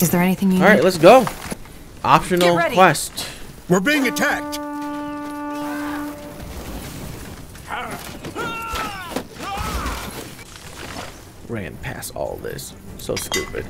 Is there anything you need? All right, let's go. Optional quest. We're being attacked. Ran past all this. So stupid.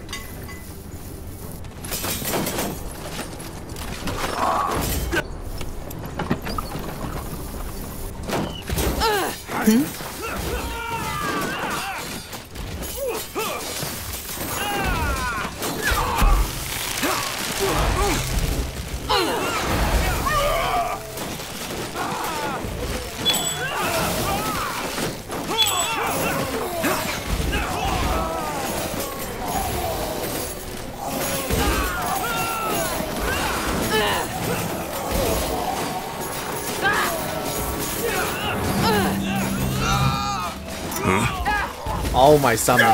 All my summons.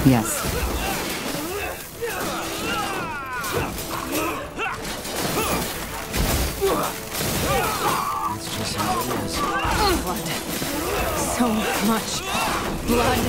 Yes. Blood. So much blood.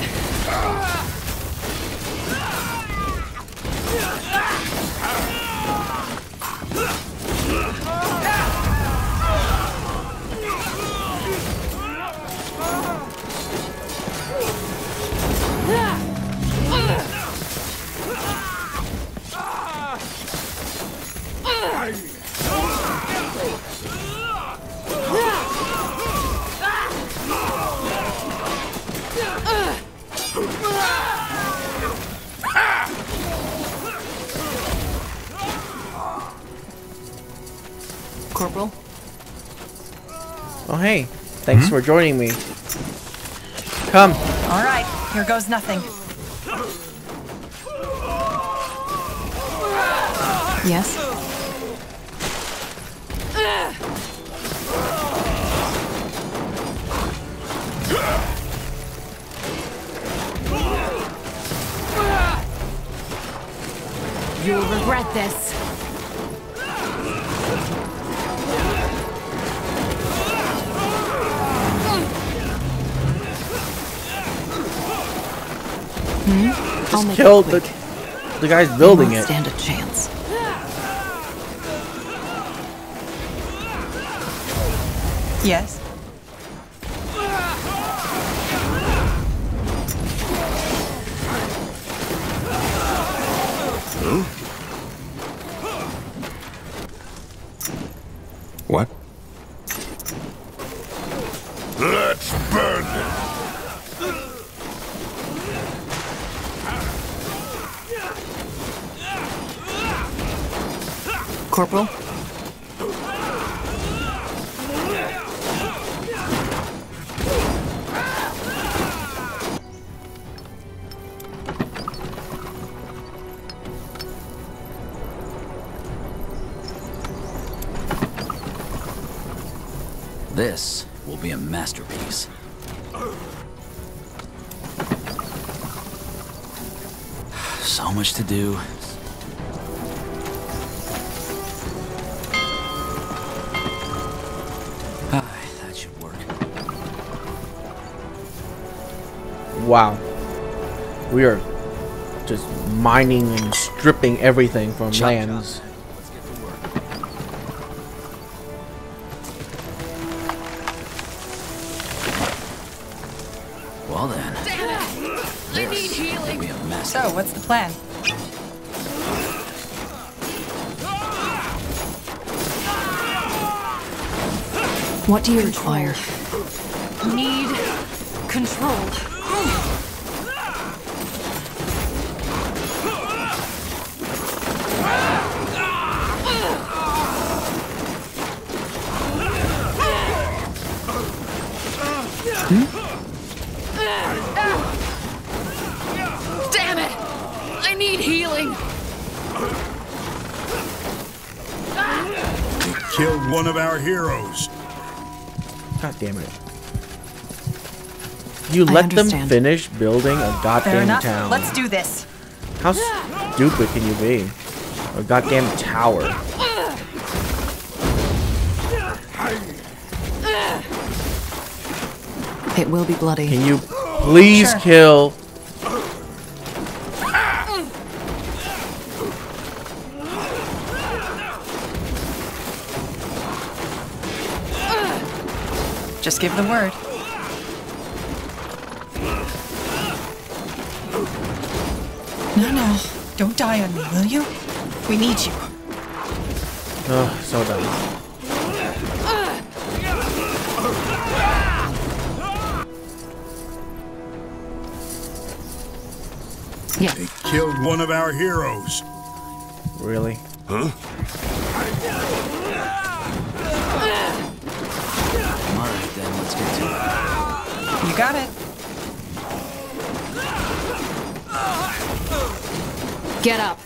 Corporal? Oh, hey. Thanks for joining me. Come. All right, here goes nothing. Yes? You'll regret this. Just killed the guy's building it. Stand a chance. Yes. What? Let's burn them. Corporal? This will be a masterpiece. So much to do. That should work. Wow. We are just mining and stripping everything from lands. Let's get to work. Well then. Damn it! I need healing. Be a mess. So, what's the plan? What do you require? Need control. Damn it! I need healing. Killed one of our heroes. God damn it. You I let them understand. finish building a Fair goddamn enough. town. Let's do this. How stupid can you be? A goddamn tower. It will be bloody. Can you please Sure. kill? Just give the word. No. Don't die on me, will you? We need you. Oh, so done. Yes. They killed one of our heroes. Really? Huh? Alright then, let's get to it. You got it. Get up.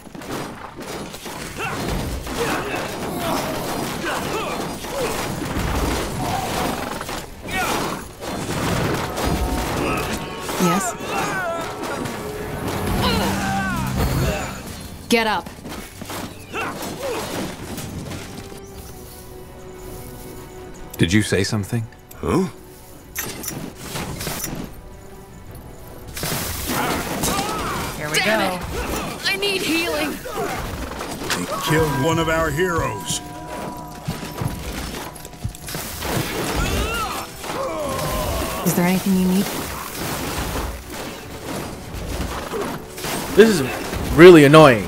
Yes. Get up. Did you say something? Huh? Here we Damn go. it! I need healing. They killed one of our heroes. Is there anything you need? This is really annoying.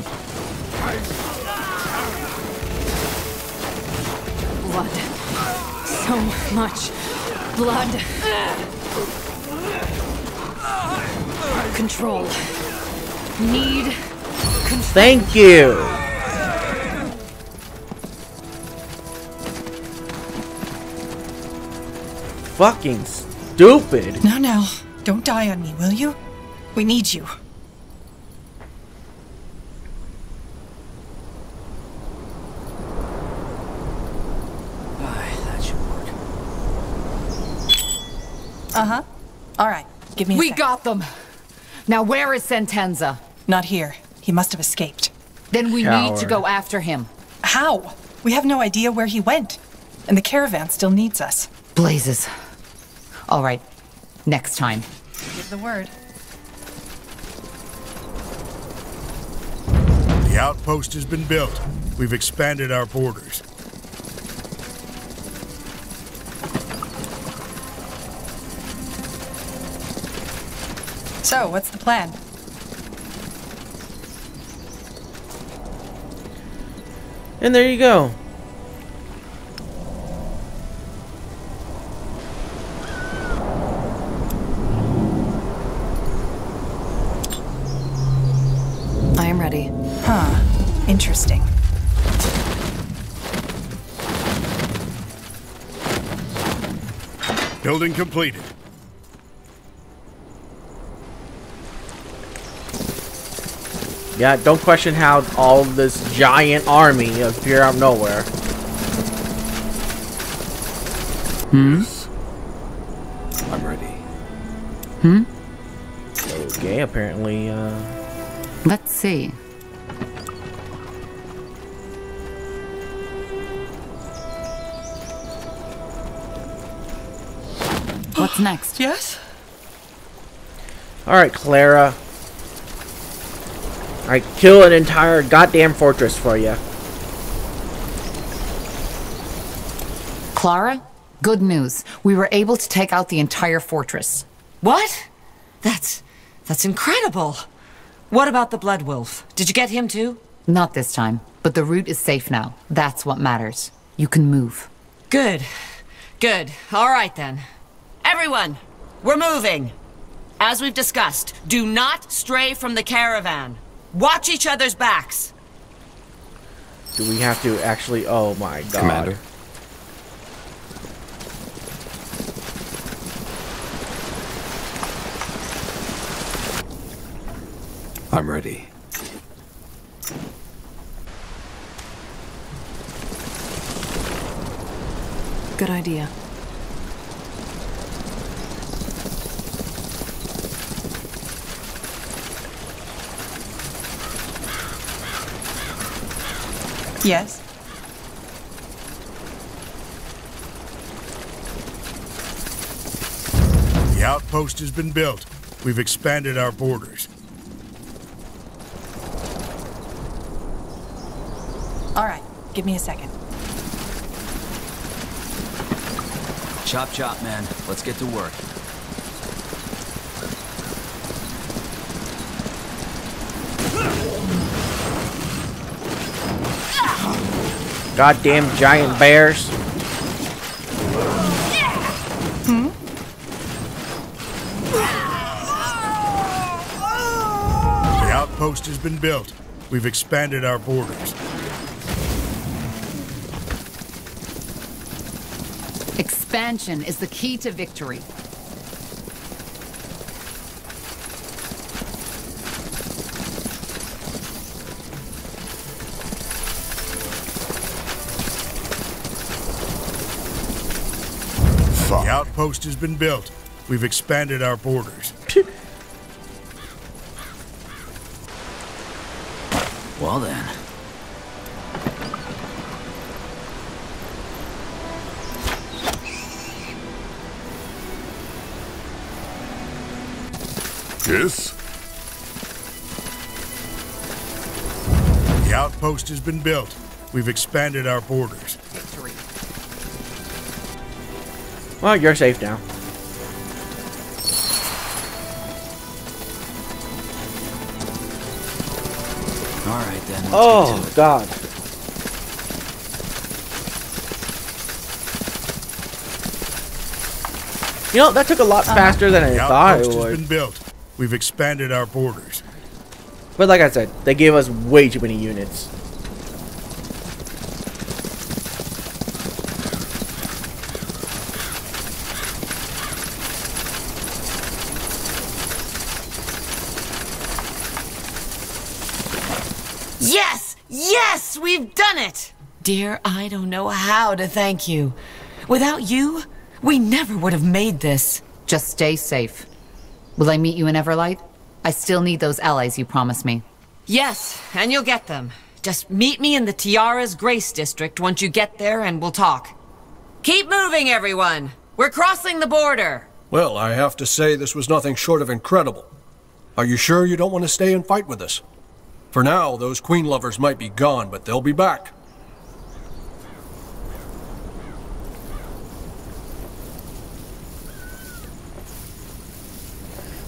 Blood. So much blood. Control. Need control. Thank you. Fucking stupid. No. Don't die on me, will you? We need you. Aye, that should work. Uh-huh. All right. Give me a We sec. got them. Now where is Sentenza? Not here. He must have escaped. Then we need to Coward. go after him. How? We have no idea where he went. And the caravan still needs us. Blazes. All right. Next time. Give the word. The outpost has been built. We've expanded our borders. So, what's the plan? And there you go. I am ready. Huh. Interesting. Building completed. Yeah, don't question how all this giant army appear out of nowhere. Yes. I'm ready. Okay, apparently, Let's see. What's next? Yes? alright, Clara. Alright, kill an entire goddamn fortress for you. Clara, good news. We were able to take out the entire fortress. What? That's incredible. What about the Blood Wolf? Did you get him too? Not this time, but the route is safe now. That's what matters. You can move. Good. Good. All right then. Everyone, we're moving. As we've discussed, do not stray from the caravan. Watch each other's backs. Do we have to actually... Oh my god. Commander. I'm ready. Good idea. Yes? The outpost has been built. We've expanded our borders. All right, give me a second. Chop chop, man. Let's get to work. Goddamn giant bears. The outpost has been built. We've expanded our borders. Expansion is the key to victory. The outpost has been built. We've expanded our borders. Well then. Yes? The outpost has been built. We've expanded our borders. Victory. Well, you're safe now. All right then. Let's get to Oh, it. God. You know, that took a lot faster than I The thought it outpost has would. been built. We've expanded our borders. But like I said, they gave us way too many units. Yes! Yes! We've done it! Dear, I don't know how to thank you. Without you, we never would have made this. Just stay safe. Will I meet you in Everlight? I still need those allies you promised me. Yes, and you'll get them. Just meet me in the Tiara's Grace District once you get there and we'll talk. Keep moving, everyone! We're crossing the border! Well, I have to say this was nothing short of incredible. Are you sure you don't want to stay and fight with us? For now, those queen lovers might be gone, but they'll be back.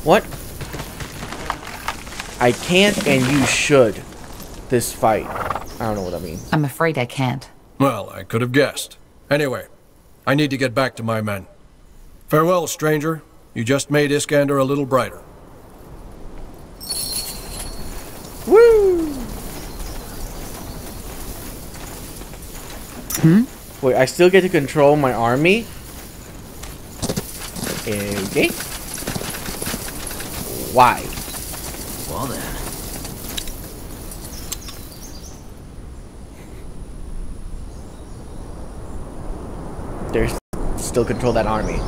What? I can't and you should. This fight. I don't know what that means. I'm afraid I can't. Well, I could have guessed. Anyway, I need to get back to my men. Farewell, stranger. You just made Iskander a little brighter. Woo! Wait, I still get to control my army? Okay. Why? Well then. There's still control that army.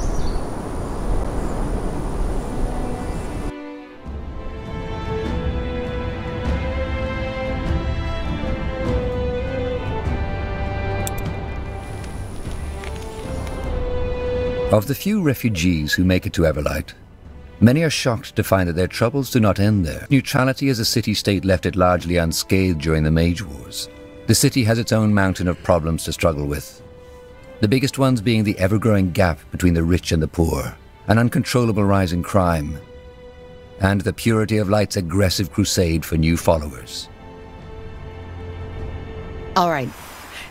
Of the few refugees who make it to Everlight, many are shocked to find that their troubles do not end there. Neutrality as a city-state left it largely unscathed during the Mage Wars. The city has its own mountain of problems to struggle with. The biggest ones being the ever-growing gap between the rich and the poor, an uncontrollable rise in crime, and the Purity of Light's aggressive crusade for new followers. All right.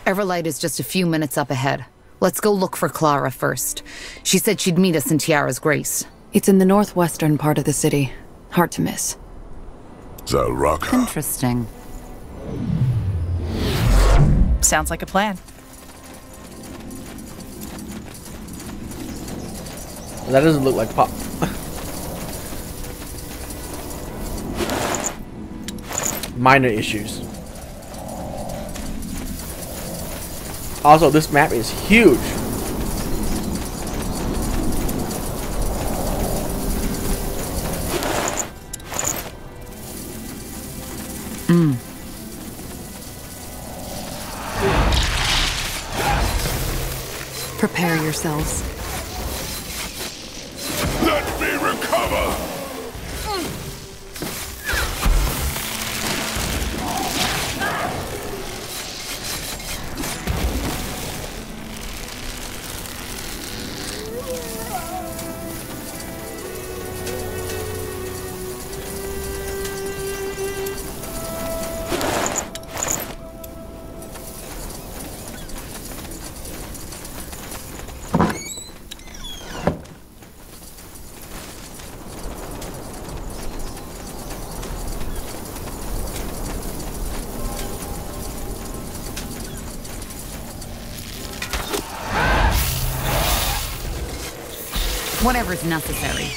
Everlight is just a few minutes up ahead. Let's go look for Clara first. She said she'd meet us in Tiara's Grace. It's in the northwestern part of the city. Hard to miss. Zalraka. Interesting. Sounds like a plan. That doesn't look like pop. Minor issues. Also, this map is huge. yourselves. Let me recover! Whatever's necessary.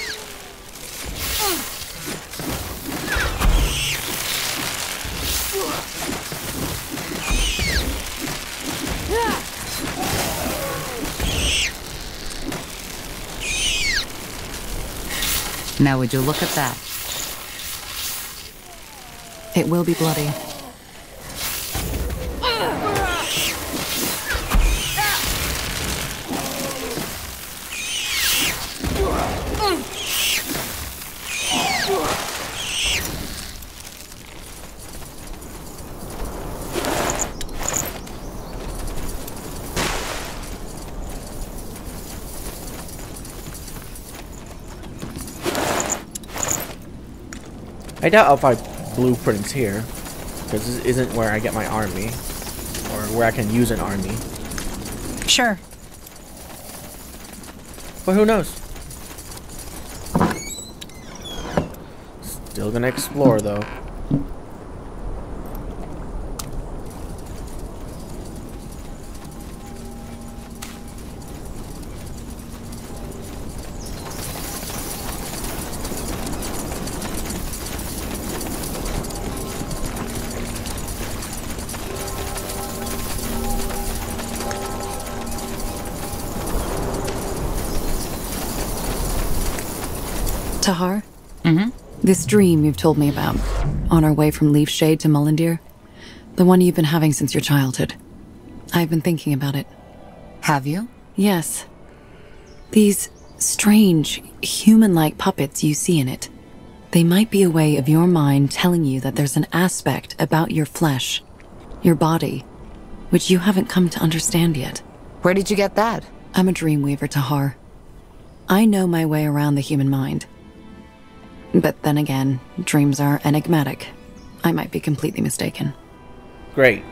Now would you look at that? It will be bloody. I doubt I'll find blueprints here, because this isn't where I get my army, or where I can use an army. Sure. But who knows? Still gonna explore, though. Tahar? This dream you've told me about, on our way from Leafshade to Mullendeer, the one you've been having since your childhood. I've been thinking about it. Have you? Yes. These strange, human-like puppets you see in it. They might be a way of your mind telling you that there's an aspect about your flesh, your body, which you haven't come to understand yet. Where did you get that? I'm a dreamweaver, Tahar. I know my way around the human mind. But then again, dreams are enigmatic. I might be completely mistaken. Great.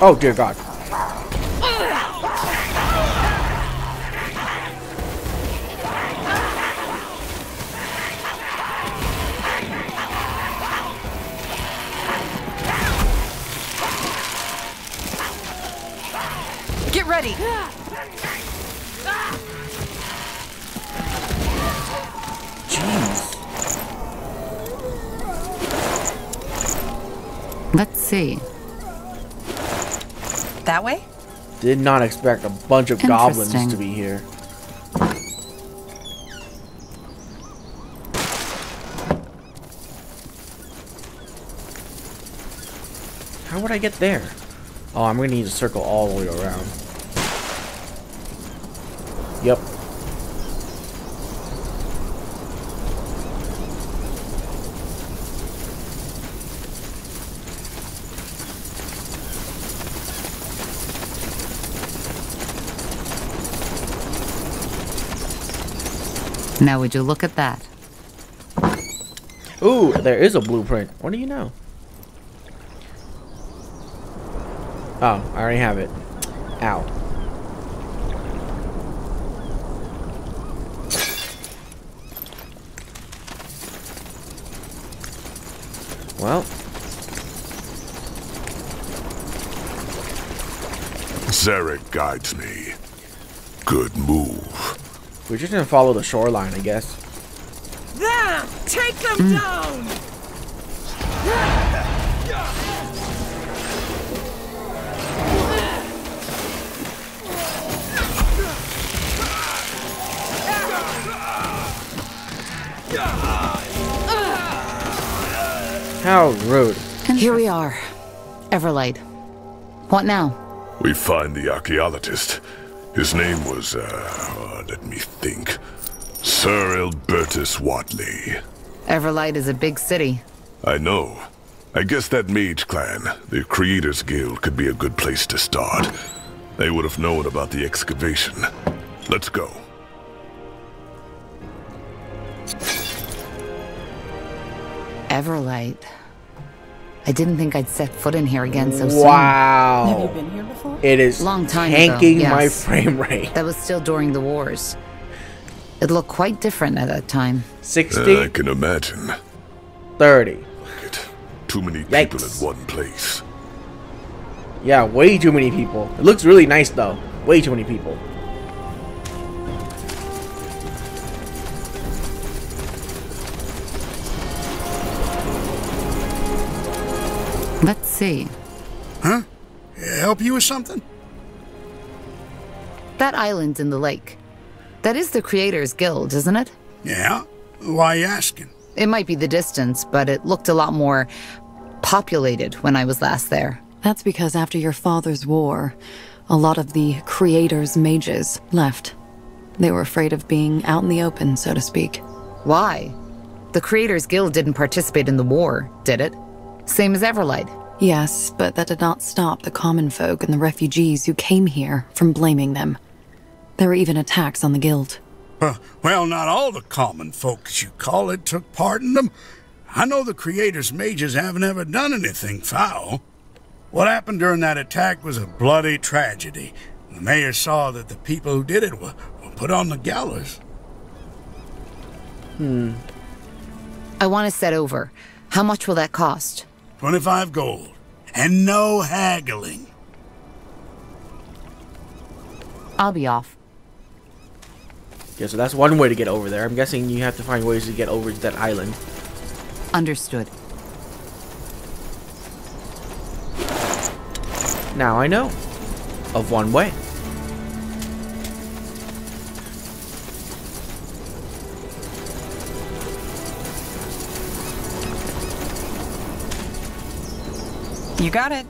Oh dear God. Get ready! Jeez. Let's see. That way? Did not expect a bunch of goblins to be here. How would I get there? Oh, I'm gonna need to circle all the way around. Yep. Now would you look at that? Ooh, there is a blueprint. What do you know? Oh, I already have it. Ow. Well. Zarek guides me. Good move. We're just gonna follow the shoreline, I guess. There! Take them down! How rude. Here we are. Everlight. What now? We find the archaeologist. His name was, let me think. Sir Albertus Watley. Everlight is a big city. I know. I guess that mage clan, the Creators Guild, could be a good place to start. They would have known about the excavation. Let's go. Everlight. I didn't think I'd set foot in here again so soon. Wow. Have you been here before? It is Long time tanking ago, my yes. frame rate. That was still during the wars. It looked quite different at that time. 60? I can imagine. 30. Too many people Yikes. in one place. Yeah, way too many people. It looks really nice though. Way too many people. Let's see. Huh? Help you with something? That island in the lake. That is the Creators Guild, isn't it? Yeah? Why you asking? It might be the distance, but it looked a lot more populated when I was last there. That's because after your father's war, a lot of the Creators' mages left. They were afraid of being out in the open, so to speak. Why? The Creators Guild didn't participate in the war, did it? Same as Everlight. Yes, but that did not stop the common folk and the refugees who came here from blaming them. There were even attacks on the guild. Well, not all the common folk, as you call it, took part in them. I know the Creators' mages haven't ever done anything foul. What happened during that attack was a bloody tragedy. The mayor saw that the people who did it were put on the gallows. I want to set over. How much will that cost? 25 gold. And no haggling. I'll be off. Yeah, so that's one way to get over there. I'm guessing you have to find ways to get over to that island. Understood. Now I know of one way. You got it.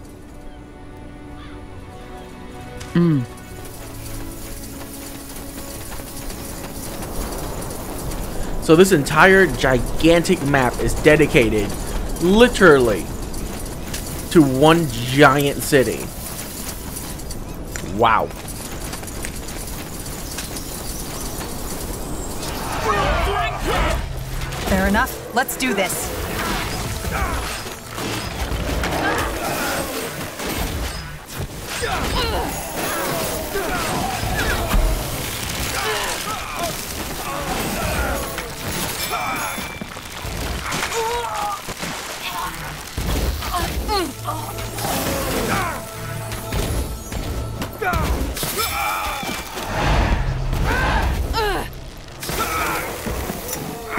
So this entire gigantic map is dedicated, literally, to one giant city. Wow. Fair enough. Let's do this.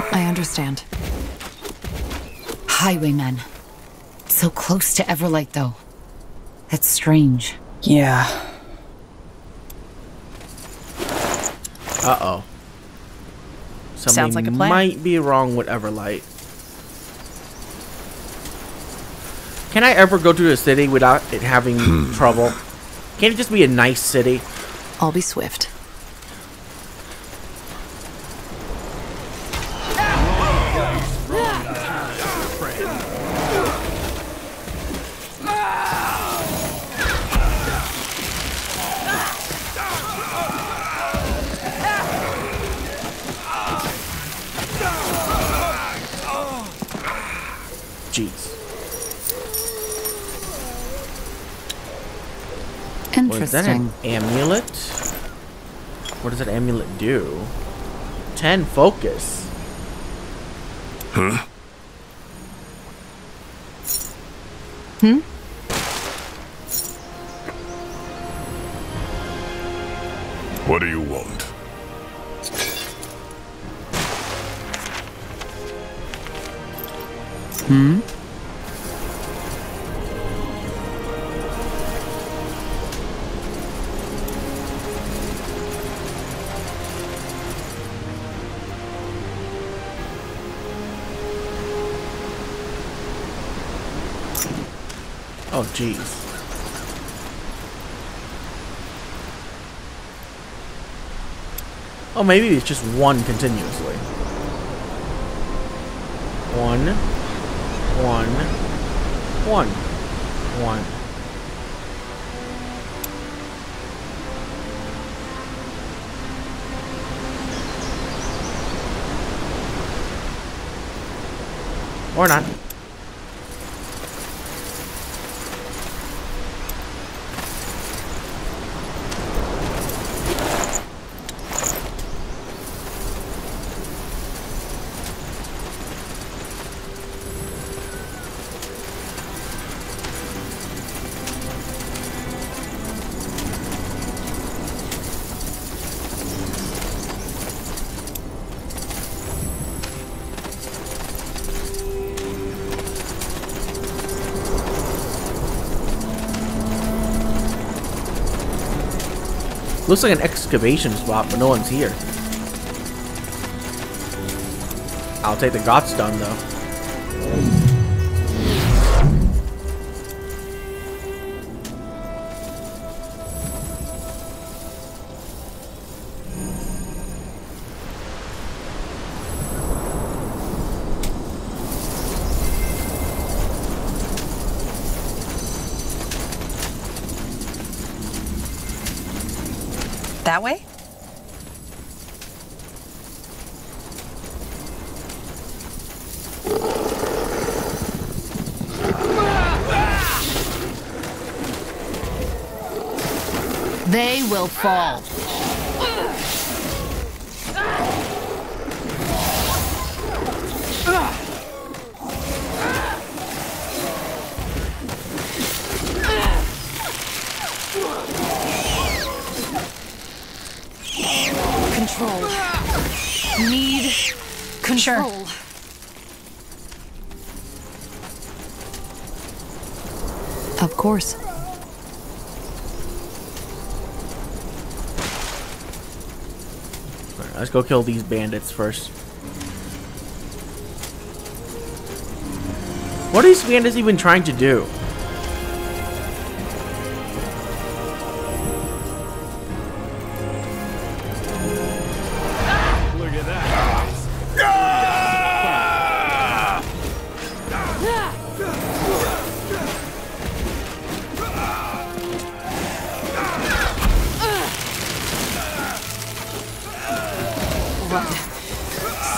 I understand. Highwaymen. So close to Everlight, though. That's strange. Yeah. Uh-oh. Something Sounds like a plan. might be wrong with Everlight. Can I ever go to a city without it having trouble? Can't it just be a nice city? I'll be swift. Jeez. Was that an Interesting. amulet? What does that amulet do? 10 focus. Huh? What do you want? Oh, jeez. Oh, maybe it's just one continuously. One. Or not. Looks like an excavation spot, but no one's here. I'll take the goth stone though. That way? They will fall. Control. Need control. Sure. Of course. Alright, let's go kill these bandits first. What are these bandits even trying to do?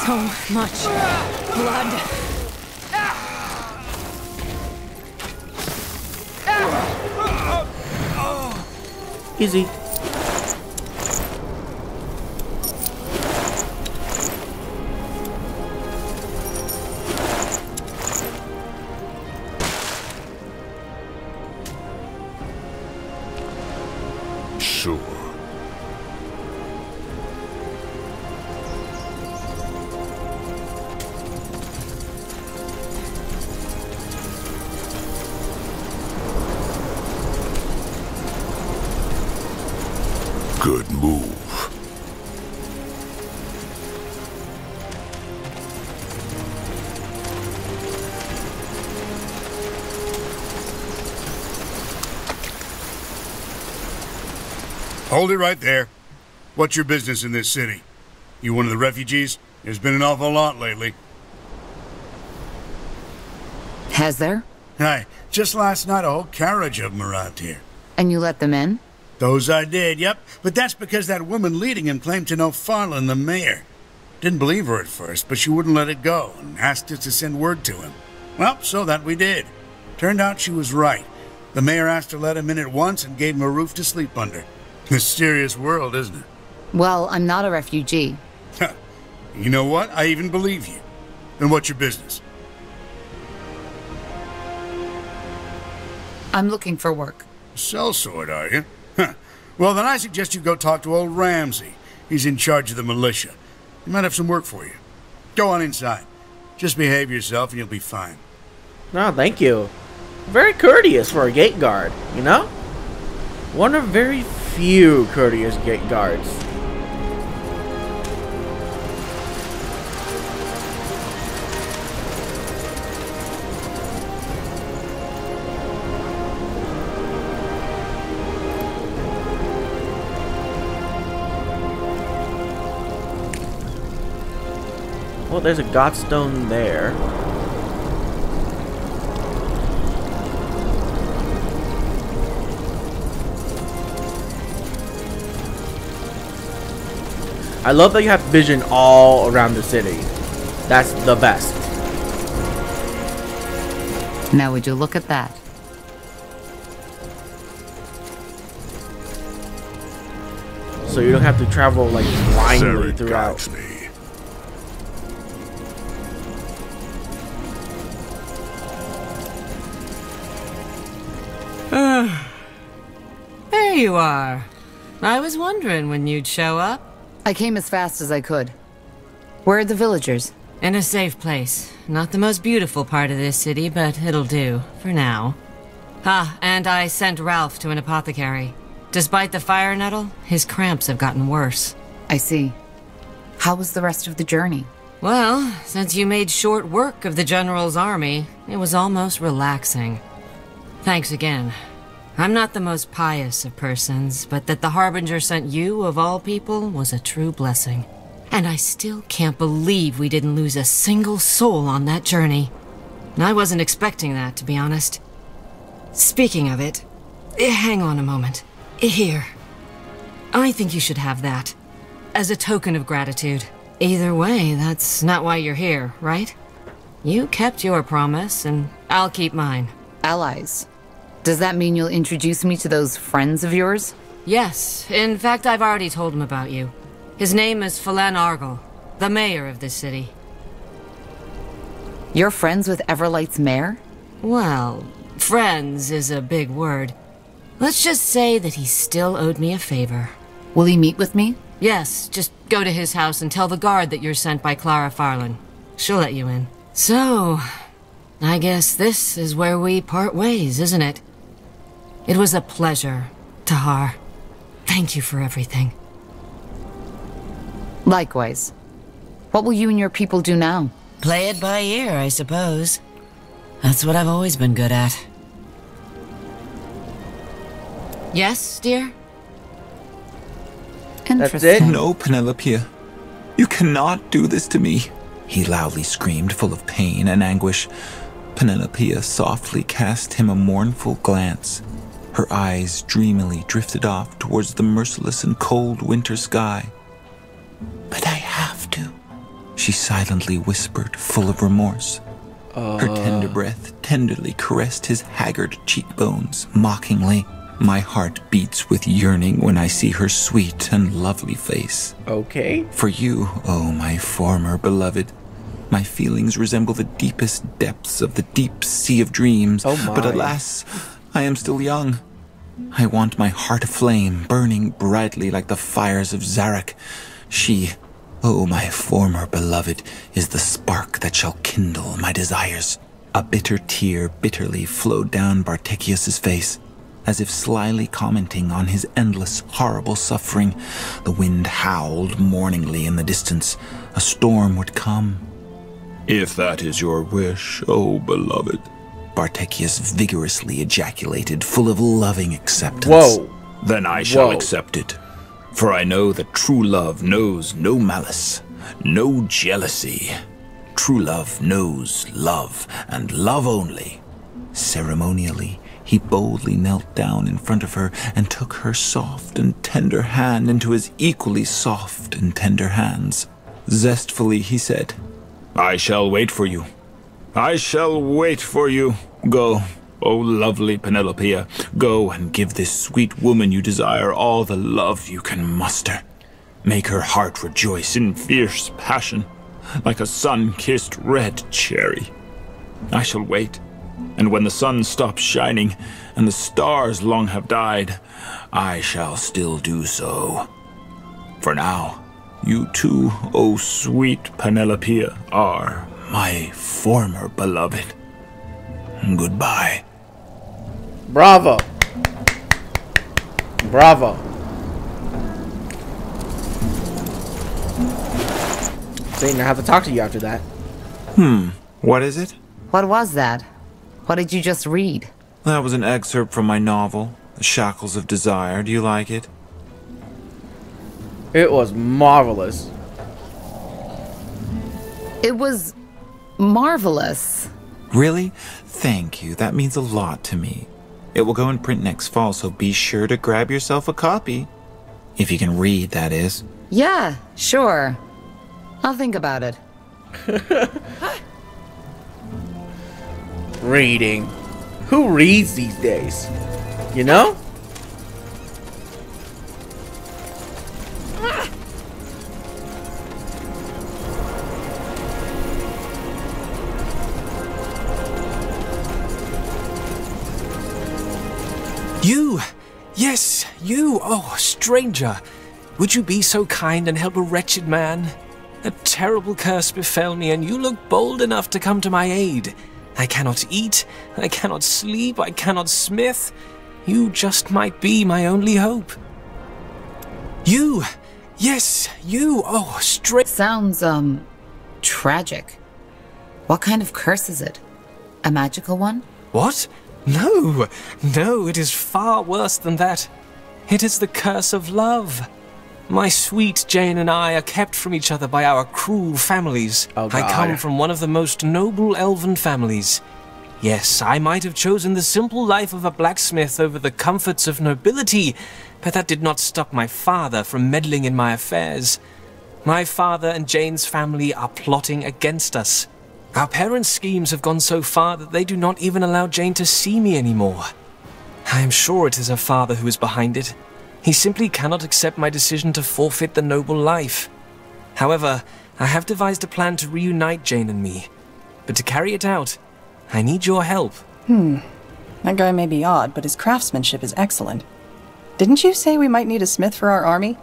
So much blood. Easy. Sure. Good move. Hold it right there. What's your business in this city? You one of the refugees? There's been an awful lot lately. Has there? Hi, just last night a whole carriage of them arrived here. And you let them in? Those I did, yep. But that's because that woman leading him claimed to know Farland, the mayor. Didn't believe her at first, but she wouldn't let it go and asked us to send word to him. Well, so that we did. Turned out she was right. The mayor asked to let him in at once and gave him a roof to sleep under. Mysterious world, isn't it? Well, I'm not a refugee. You know what? I even believe you. Then what's your business? I'm looking for work. Sellsword, are you? Well, then I suggest you go talk to old Ramsey. He's in charge of the militia. He might have some work for you. Go on inside. Just behave yourself and you'll be fine. No, thank you. Very courteous for a gate guard, you know? One of very few courteous gate guards. well, there's a godstone there. I love that you have vision all around the city. That's the best. Now would you look at that? So you don't have to travel like blindly Zarek throughout. guides me. There you are. I was wondering when you'd show up. I came as fast as I could. Where are the villagers? In a safe place. Not the most beautiful part of this city, but it'll do, for now. Ah, and I sent Ralph to an apothecary. Despite the fire nettle, his cramps have gotten worse. I see. How was the rest of the journey? Well, since you made short work of the General's army, it was almost relaxing. Thanks again. I'm not the most pious of persons, but that the Harbinger sent you, of all people, was a true blessing. And I still can't believe we didn't lose a single soul on that journey. I wasn't expecting that, to be honest. Speaking of it, hang on a moment. Here. I think you should have that. As a token of gratitude. Either way, that's not why you're here, right? You kept your promise, and I'll keep mine. Allies. Does that mean you'll introduce me to those friends of yours? Yes. In fact, I've already told him about you. His name is Phelan Argyle, the mayor of this city. You're friends with Everlight's mayor? Well, friends is a big word. Let's just say that he still owed me a favor. Will he meet with me? Yes, just go to his house and tell the guard that you're sent by Clara Farland. She'll let you in. So, I guess this is where we part ways, isn't it? It was a pleasure, Tahar. Thank you for everything. Likewise. What will you and your people do now? Play it by ear, I suppose. That's what I've always been good at. Yes, dear? Interesting. No, Penelope. You cannot do this to me. He loudly screamed, full of pain and anguish. Penelope softly cast him a mournful glance. Her eyes dreamily drifted off towards the merciless and cold winter sky. But I have to, she silently whispered, full of remorse. Her tender breath tenderly caressed his haggard cheekbones, mockingly. My heart beats with yearning when I see her sweet and lovely face. Okay. For you, oh my former beloved, my feelings resemble the deepest depths of the deep sea of dreams. Oh my. But alas, I am still young. I want my heart aflame, burning brightly like the fires of Zarek. She, oh my former beloved, is the spark that shall kindle my desires. A bitter tear bitterly flowed down Bartekius's face. As if slyly commenting on his endless, horrible suffering, the wind howled mourningly in the distance. A storm would come. If that is your wish, oh beloved, Bartekius vigorously ejaculated, full of loving acceptance. Whoa. Then I shall accept it. For I know that true love knows no malice, no jealousy. True love knows love, and love only. Ceremonially, he boldly knelt down in front of her and took her soft and tender hand into his equally soft and tender hands. Zestfully he said, I shall wait for you. I shall wait for you. Go, O lovely Penelope, go and give this sweet woman you desire all the love you can muster. Make her heart rejoice in fierce passion, like a sun-kissed red cherry. I shall wait. And when the sun stops shining, and the stars long have died, I shall still do so. For now, you too, O sweet Penelope, are my former beloved. Goodbye. Bravo. Bravo. So I have to talk to you after that. What is it? What was that? What did you just read? That was an excerpt from my novel, The Shackles of Desire. Do you like it? It was marvelous. It was marvelous. Really? Thank you. That means a lot to me. It will go in print next fall, so be sure to grab yourself a copy. If you can read, that is. Yeah, sure. I'll think about it. Reading. Who reads these days? You know? You! Yes, you! Oh, stranger! Would you be so kind and help a wretched man? A terrible curse befell me, and you look bold enough to come to my aid. I cannot eat, I cannot sleep, I cannot smith. You just might be my only hope. You! Yes, you! Oh, Sounds, tragic. What kind of curse is it? A magical one? What? No! No, it is far worse than that. It is the curse of love. My sweet Jane and I are kept from each other by our cruel families. Oh, God. I come from one of the most noble elven families. Yes, I might have chosen the simple life of a blacksmith over the comforts of nobility, but that did not stop my father from meddling in my affairs. My father and Jane's family are plotting against us. Our parents' schemes have gone so far that they do not even allow Jane to see me anymore. I am sure it is her father who is behind it. He simply cannot accept my decision to forfeit the noble life. However, I have devised a plan to reunite Jane and me. But to carry it out, I need your help. That guy may be odd, but his craftsmanship is excellent. Didn't you say we might need a smith for our army?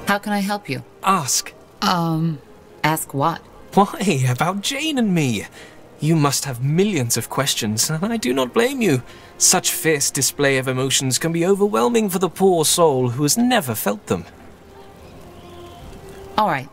How can I help you? Ask. Ask what? Why, about Jane and me. You must have millions of questions, and I do not blame you. Such fierce display of emotions can be overwhelming for the poor soul who has never felt them. All right.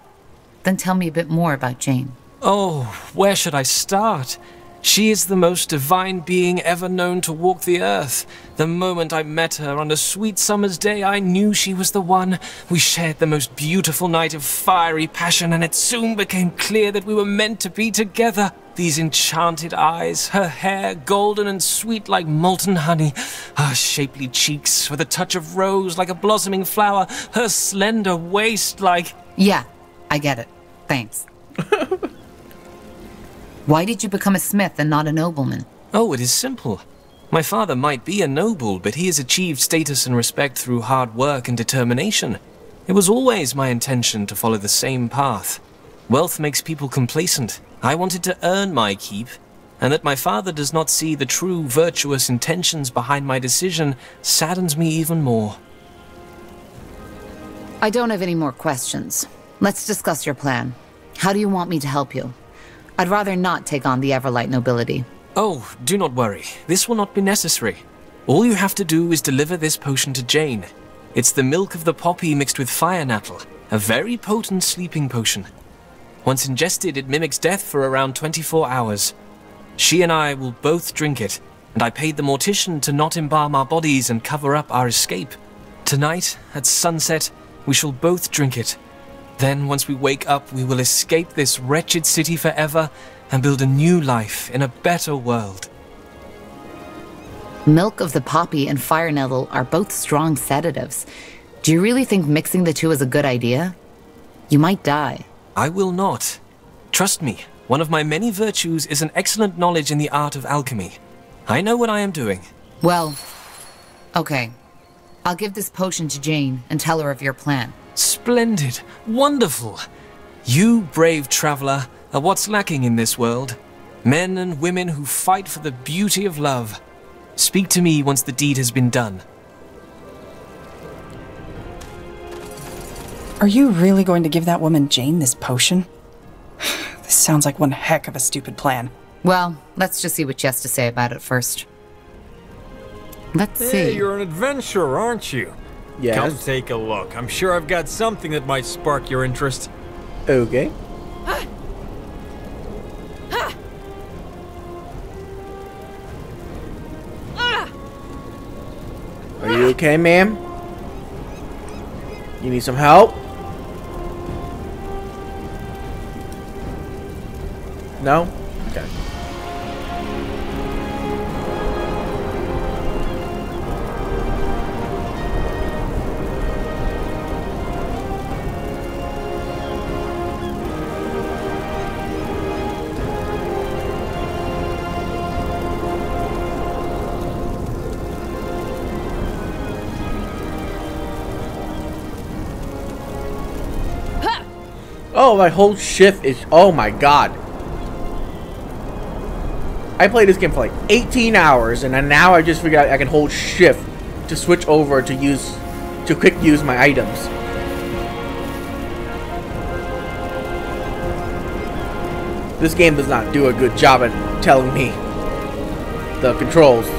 Then tell me a bit more about Jane. Oh, where should I start? She is the most divine being ever known to walk the earth. The moment I met her on a sweet summer's day, I knew she was the one. We shared the most beautiful night of fiery passion, and it soon became clear that we were meant to be together. These enchanted eyes, her hair golden and sweet like molten honey, her shapely cheeks with a touch of rose like a blossoming flower, her slender waist like... Yeah, I get it. Thanks. Why did you become a smith and not a nobleman? Oh, it is simple. My father might be a noble, but he has achieved status and respect through hard work and determination. It was always my intention to follow the same path. Wealth makes people complacent. I wanted to earn my keep, and that my father does not see the true virtuous intentions behind my decision saddens me even more. I don't have any more questions. Let's discuss your plan. How do you want me to help you? I'd rather not take on the Everlight nobility. Oh, do not worry. This will not be necessary. All you have to do is deliver this potion to Jane. It's the milk of the poppy mixed with fire nettle, a very potent sleeping potion. Once ingested, it mimics death for around 24 hours. She and I will both drink it, and I paid the mortician to not embalm our bodies and cover up our escape. Tonight, at sunset, we shall both drink it. Then, once we wake up, we will escape this wretched city forever and build a new life in a better world. Milk of the poppy and fire nettle are both strong sedatives. Do you really think mixing the two is a good idea? You might die. I will not. Trust me, one of my many virtues is an excellent knowledge in the art of alchemy. I know what I am doing. Well, okay. I'll give this potion to Jane and tell her of your plan. Splendid. Wonderful. You, brave traveler, are what's lacking in this world. Men and women who fight for the beauty of love. Speak to me once the deed has been done. Are you really going to give that woman Jane this potion? This sounds like one heck of a stupid plan. Well, let's just see what she has to say about it first. Let's see. Hey, you're an adventurer, aren't you? Yes. Come take a look. I'm sure I've got something that might spark your interest. Okay. Are you okay, ma'am? You need some help? No? Okay. Oh, my whole shift is... Oh my god. I played this game for like 18 hours, and then now I just figured out I can hold shift to switch over to quick use my items. This game does not do a good job at telling me the controls.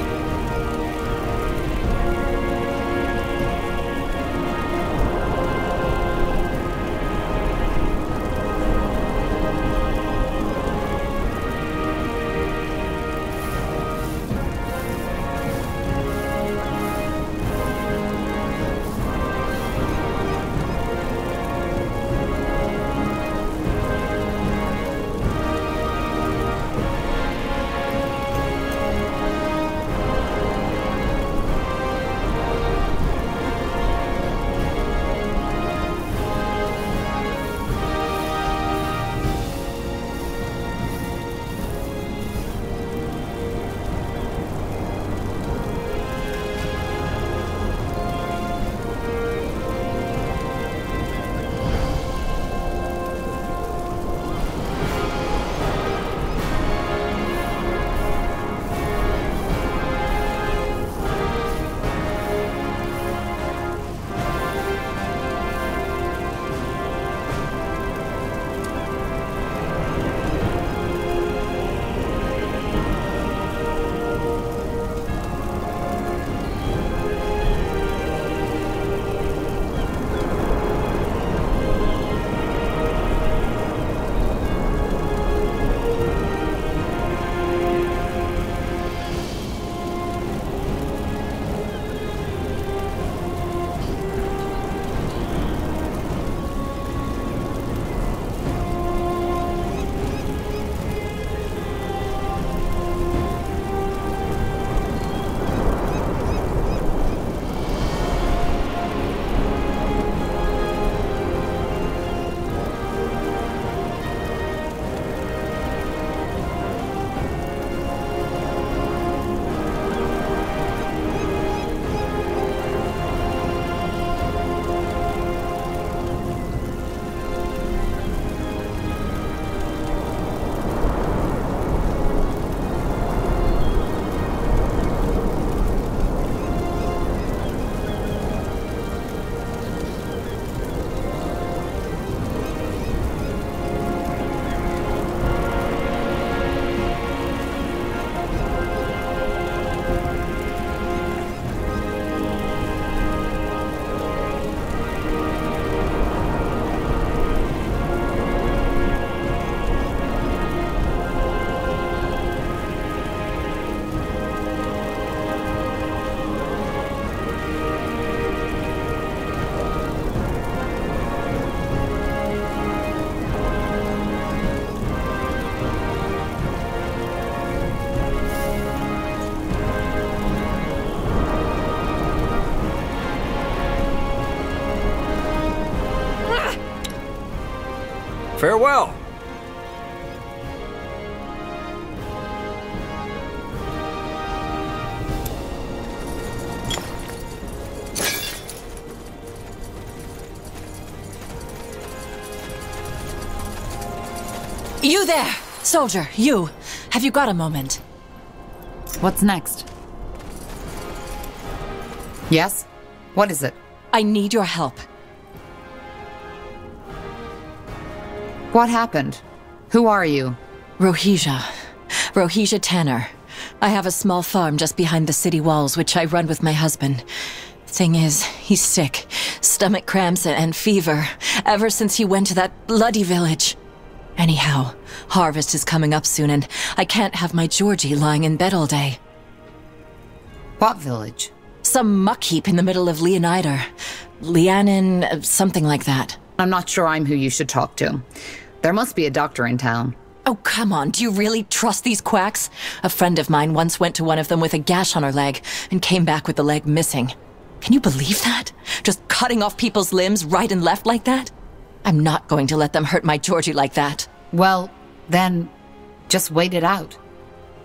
Farewell. You there! Soldier, you! Have you got a moment? What's next? Yes? What is it? I need your help. What happened? Who are you? Rohija. Rohija Tanner. I have a small farm just behind the city walls, which I run with my husband. Thing is, he's sick. Stomach cramps and fever, ever since he went to that bloody village. Anyhow, harvest is coming up soon, and I can't have my Georgie lying in bed all day. What village? Some muck heap in the middle of Leonider. Lianin, something like that. I'm not sure I'm who you should talk to. There must be a doctor in town. Oh, come on. Do you really trust these quacks? A friend of mine once went to one of them with a gash on her leg and came back with the leg missing. Can you believe that? Just cutting off people's limbs right and left like that? I'm not going to let them hurt my Georgie like that. Well, then, just wait it out.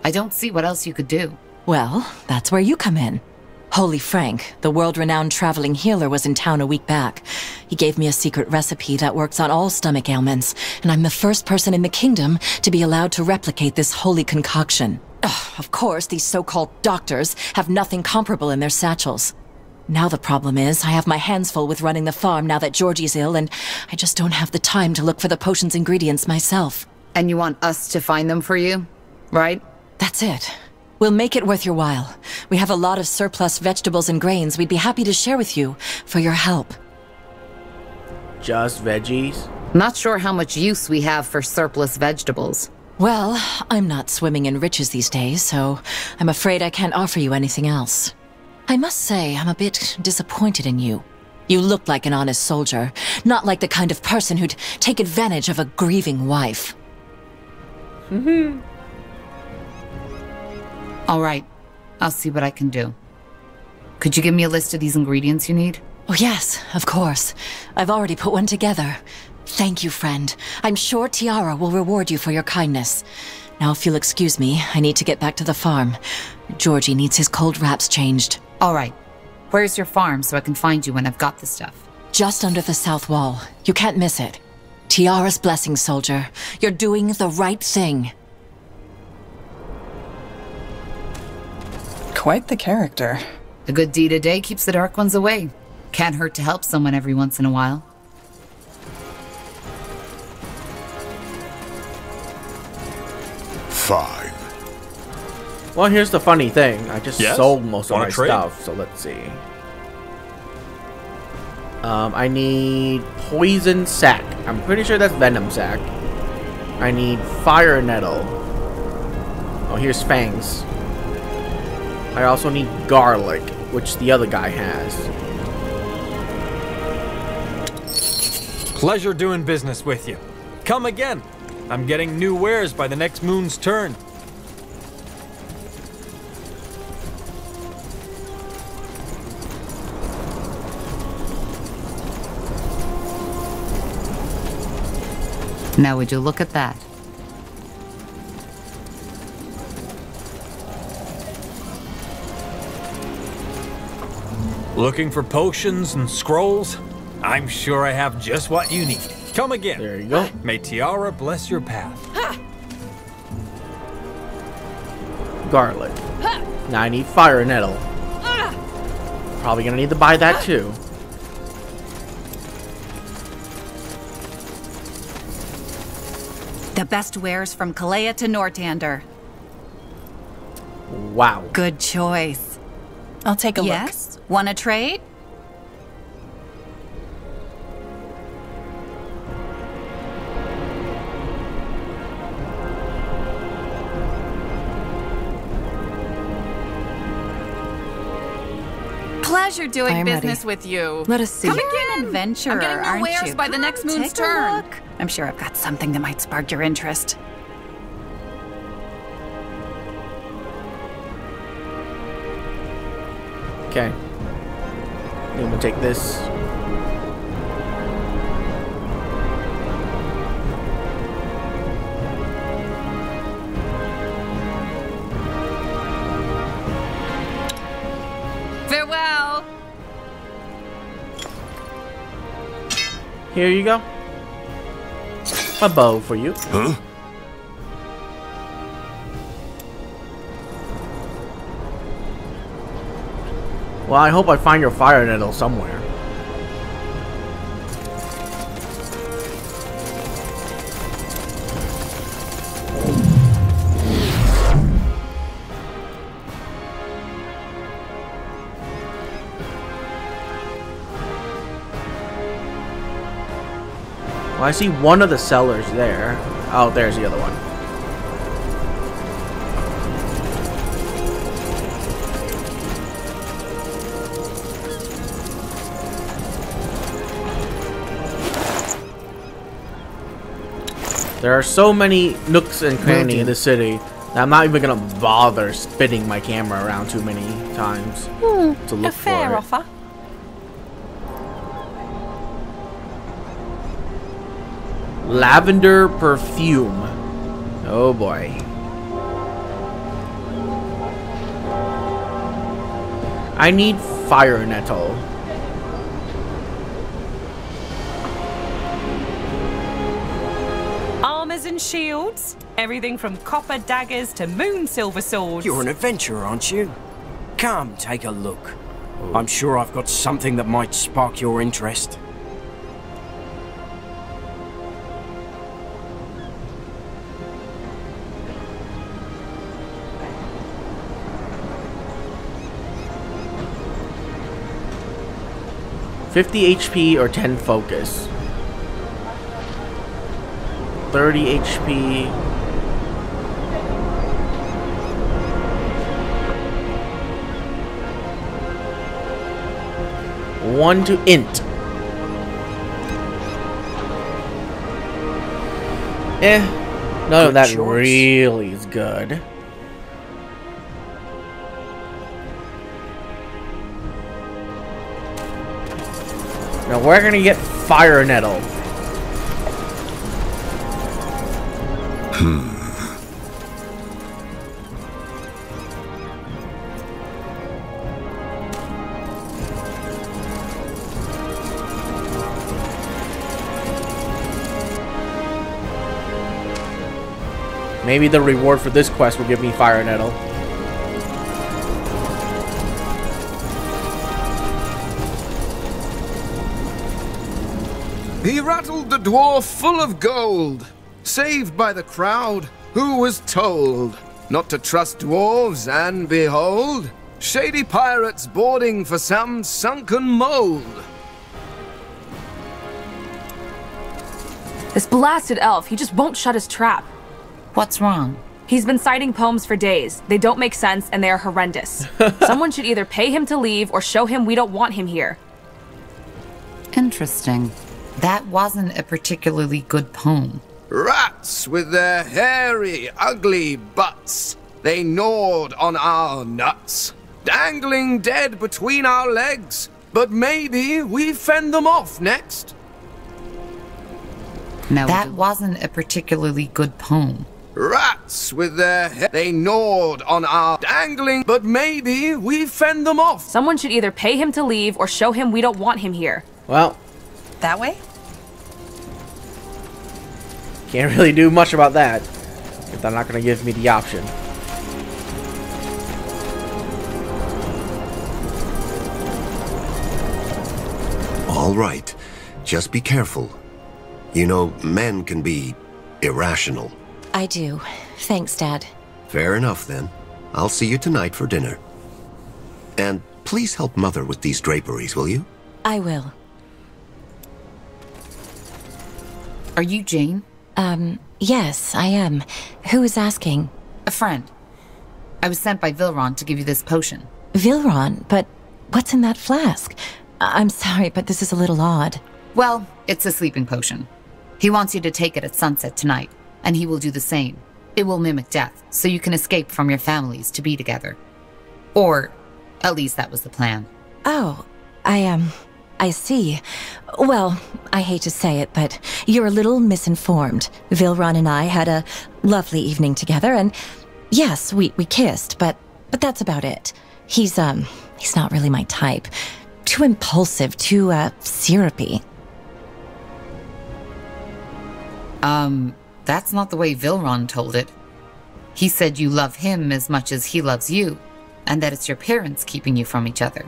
I don't see what else you could do. Well, that's where you come in. Holy Frank, the world-renowned traveling healer, was in town a week back. He gave me a secret recipe that works on all stomach ailments, and I'm the first person in the kingdom to be allowed to replicate this holy concoction. Ugh, of course, these so-called doctors have nothing comparable in their satchels. Now the problem is, I have my hands full with running the farm now that Georgie's ill, and I just don't have the time to look for the potion's ingredients myself. And you want us to find them for you, right? That's it. We'll make it worth your while. We have a lot of surplus vegetables and grains we'd be happy to share with you for your help. Just veggies? Not sure how much use we have for surplus vegetables. Well, I'm not swimming in riches these days, so I'm afraid I can't offer you anything else. I must say, I'm a bit disappointed in you. You look like an honest soldier, not like the kind of person who'd take advantage of a grieving wife. All right, I'll see what I can do. Could you give me a list of these ingredients you need? Oh yes, of course. I've already put one together. Thank you, friend. I'm sure Tiara will reward you for your kindness. Now, if you'll excuse me, I need to get back to the farm. Georgie needs his cold wraps changed. All right. Where's your farm so I can find you when I've got the stuff? Just under the south wall. You can't miss it. Tiara's blessing, soldier. You're doing the right thing. Quite the character. A good deed a day keeps the dark ones away. Can't hurt to help someone every once in a while. Fine. Well, here's the funny thing. I just sold most of my trade? stuff, so let's see. I need poison sac. I'm pretty sure that's venom sac. I need fire nettle. Oh, here's fangs. I also need garlic, which the other guy has. Pleasure doing business with you. Come again. I'm getting new wares by the next moon's turn. Now would you look at that? Looking for potions and scrolls? I'm sure I have just what you need. Come again. There you go. May Tiara bless your path. Garlic. Now I need fire nettle. Probably gonna need to buy that too. The best wares from Kalea to Nortander. Wow. Good choice. I'll take a look. Yes? Want to trade? Pleasure doing I'm business ready. with you. Let us see. Come again, adventurer. I'm getting aren't new wares you? by the next moon's Take a turn. look. I'm sure I've got something that might spark your interest. Okay. I'm gonna take this. Farewell. Here you go. A bow for you. Huh? Well, I hope I find your fire nettle somewhere. Well, I see one of the cellars there. Oh, there's the other one. There are so many nooks and crannies in the city that I'm not even gonna bother spinning my camera around too many times to look A fair for it. offer. Lavender perfume. Oh boy. I need fire nettle. Armors and shields. Everything from copper daggers to moon silver swords. You're an adventurer, aren't you? Come, take a look. I'm sure I've got something that might spark your interest. $50 HP or 10 focus. 30 HP. One to int. None of that really is good. Now we're gonna get fire nettle. Maybe the reward for this quest will give me fire nettle. He rattled the dwarf full of gold, saved by the crowd, who was told not to trust dwarves, and behold, shady pirates boarding for some sunken mold. This blasted elf, he just won't shut his trap. What's wrong? He's been citing poems for days. They don't make sense and they are horrendous. Someone should either pay him to leave or show him we don't want him here. Interesting. That wasn't a particularly good poem. Rats with their hairy, ugly butts, they gnawed on our nuts, dangling dead between our legs, but maybe we fend them off next. Now, that wasn't a particularly good poem. Rats with their they gnawed on our dangling, but maybe we fend them off. Someone should either pay him to leave or show him we don't want him here. Well, that way? Can't really do much about that if they're not gonna give me the option. All right, just be careful. You know, men can be irrational. I do. Thanks, Dad. Fair enough, then. I'll see you tonight for dinner. And please help Mother with these draperies, will you? I will. Are you Jane? Yes, I am. Who is asking? A friend. I was sent by Vilron to give you this potion. Vilron? But what's in that flask? I'm sorry, but this is a little odd. Well, it's a sleeping potion. He wants you to take it at sunset tonight, and he will do the same. It will mimic death, so you can escape from your families to be together. Or, at least that was the plan. Oh, I see. Well, I hate to say it, but you're a little misinformed. Vilron and I had a lovely evening together, and yes, we kissed, but that's about it. He's not really my type. Too impulsive, too, syrupy. That's not the way Vilron told it. He said you love him as much as he loves you, and that it's your parents keeping you from each other.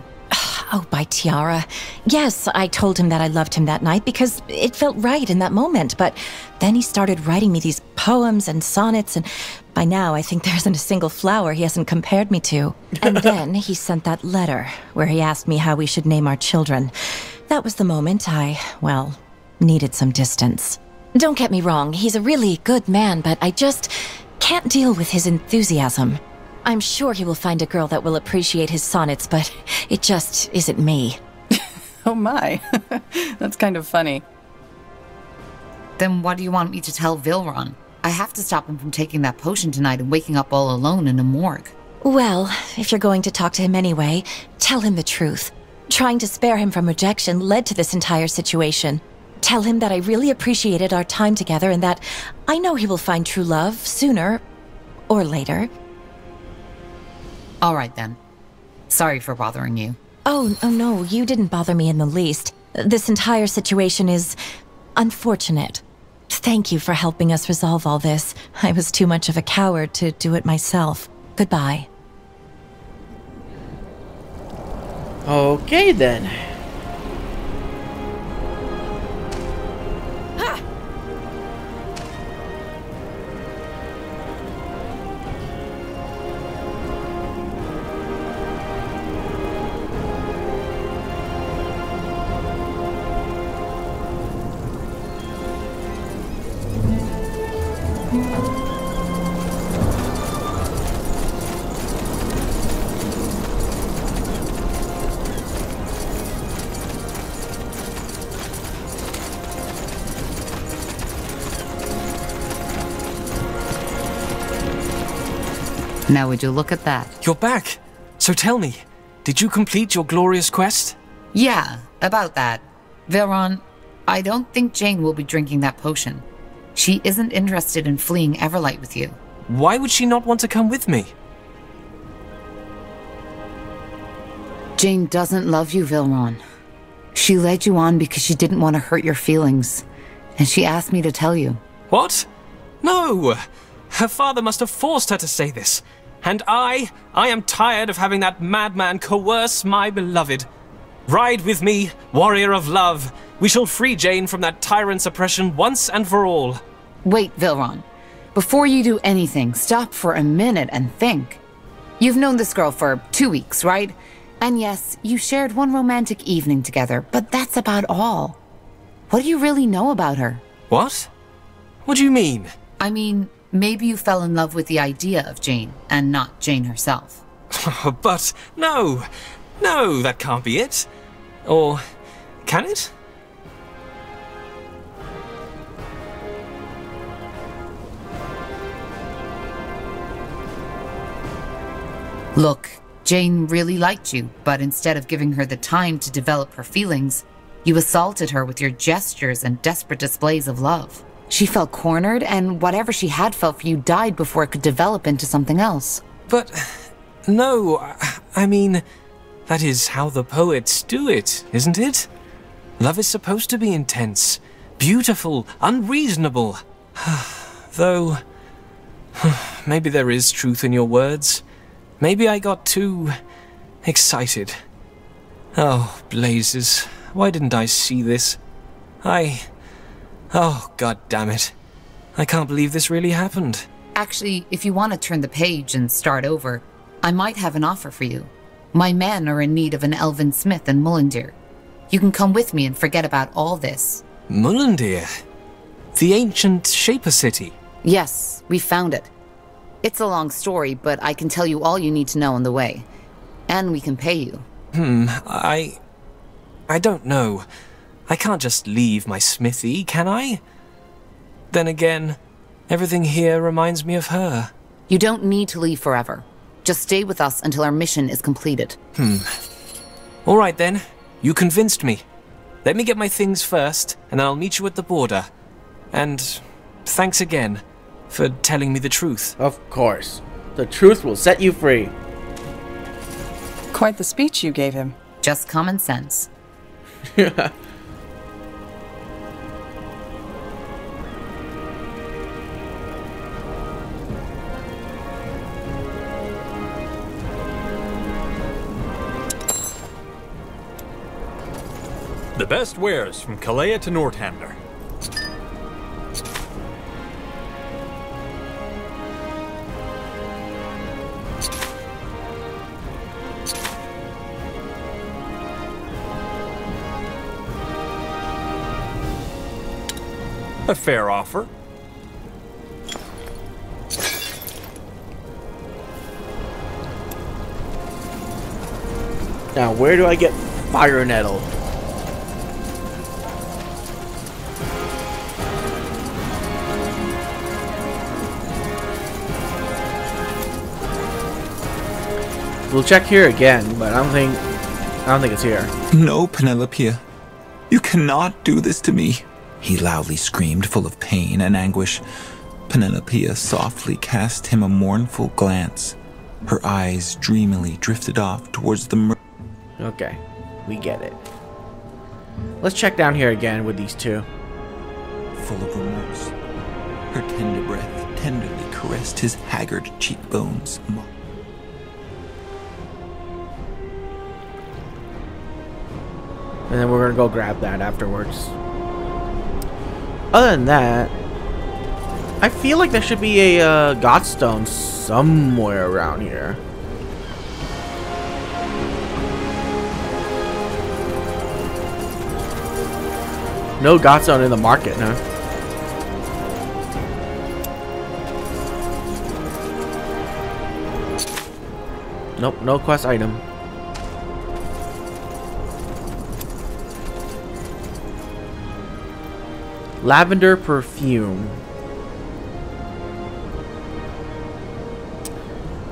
Oh, by Tiara. Yes, I told him that I loved him that night because it felt right in that moment, but then he started writing me these poems and sonnets, and by now I think there isn't a single flower he hasn't compared me to. And then he sent that letter where he asked me how we should name our children. That was the moment I, well, needed some distance. Don't get me wrong, he's a really good man, but I just can't deal with his enthusiasm. I'm sure he will find a girl that will appreciate his sonnets, but it just isn't me. Oh my, that's kind of funny. Then what do you want me to tell Vilron? I have to stop him from taking that potion tonight and waking up all alone in a morgue. Well, if you're going to talk to him anyway, tell him the truth. Trying to spare him from rejection led to this entire situation. Tell him that I really appreciated our time together and that I know he will find true love sooner or later. All right then. Sorry for bothering you. Oh, no, you didn't bother me in the least. This entire situation is unfortunate. Thank you for helping us resolve all this. I was too much of a coward to do it myself. Goodbye. Okay then. Now would you look at that? You're back! So tell me, did you complete your glorious quest? Yeah, about that. Vilron, I don't think Jane will be drinking that potion. She isn't interested in fleeing Everlight with you. Why would she not want to come with me? Jane doesn't love you, Vilron. She led you on because she didn't want to hurt your feelings. And she asked me to tell you. What? No! Her father must have forced her to say this. And I am tired of having that madman coerce my beloved. Ride with me, warrior of love. We shall free Jane from that tyrant's oppression once and for all. Wait, Vilron. Before you do anything, stop for a minute and think. You've known this girl for 2 weeks, right? And yes, you shared one romantic evening together, but that's about all. What do you really know about her? What? What do you mean? I mean, maybe you fell in love with the idea of Jane, and not Jane herself. But no, that can't be it. Or can it? Look, Jane really liked you, but instead of giving her the time to develop her feelings, you assaulted her with your gestures and desperate displays of love. She felt cornered, and whatever she had felt for you died before it could develop into something else. But no, I mean, that is how the poets do it, isn't it? Love is supposed to be intense, beautiful, unreasonable. Though, maybe there is truth in your words. Maybe I got too excited. Oh, blazes. Why didn't I see this? Oh, god damn it. I can't believe this really happened. Actually, if you want to turn the page and start over, I might have an offer for you. My men are in need of an elven smith in Mullendir. You can come with me and forget about all this. Mullendir? The ancient Shaper city? Yes, we found it. It's a long story, but I can tell you all you need to know on the way. And we can pay you. I don't know. I can't just leave my smithy, can I? Then again, everything here reminds me of her. You don't need to leave forever. Just stay with us until our mission is completed. All right then. You convinced me. Let me get my things first, and then I'll meet you at the border. And thanks again for telling me the truth. Of course. The truth will set you free. Quite the speech you gave him. Just common sense. The best wares from Kalea to Northander. A fair offer. Now, where do I get fire nettle? We'll check here again, but I don't think it's here. No, Penelope. You cannot do this to me. He loudly screamed, full of pain and anguish. Penelope softly cast him a mournful glance. Her eyes dreamily drifted off towards the Okay, we get it. Let's check down here again with these two. Full of remorse, her tender breath tenderly caressed his haggard cheekbones. And then we're gonna go grab that afterwards. Other than that, I feel like there should be a Godstone somewhere around here. No Godstone in the market, huh? Nope, no quest item. Lavender perfume.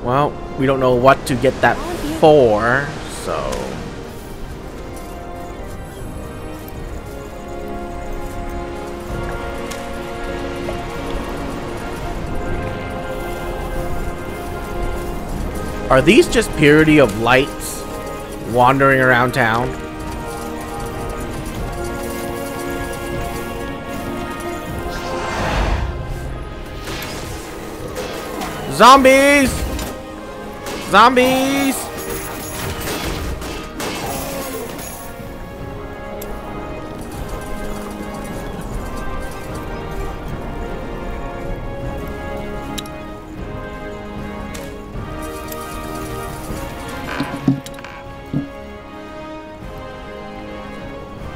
Well, we don't know what to get that for, so... Are these just purity of lights wandering around town? Zombies! Zombies!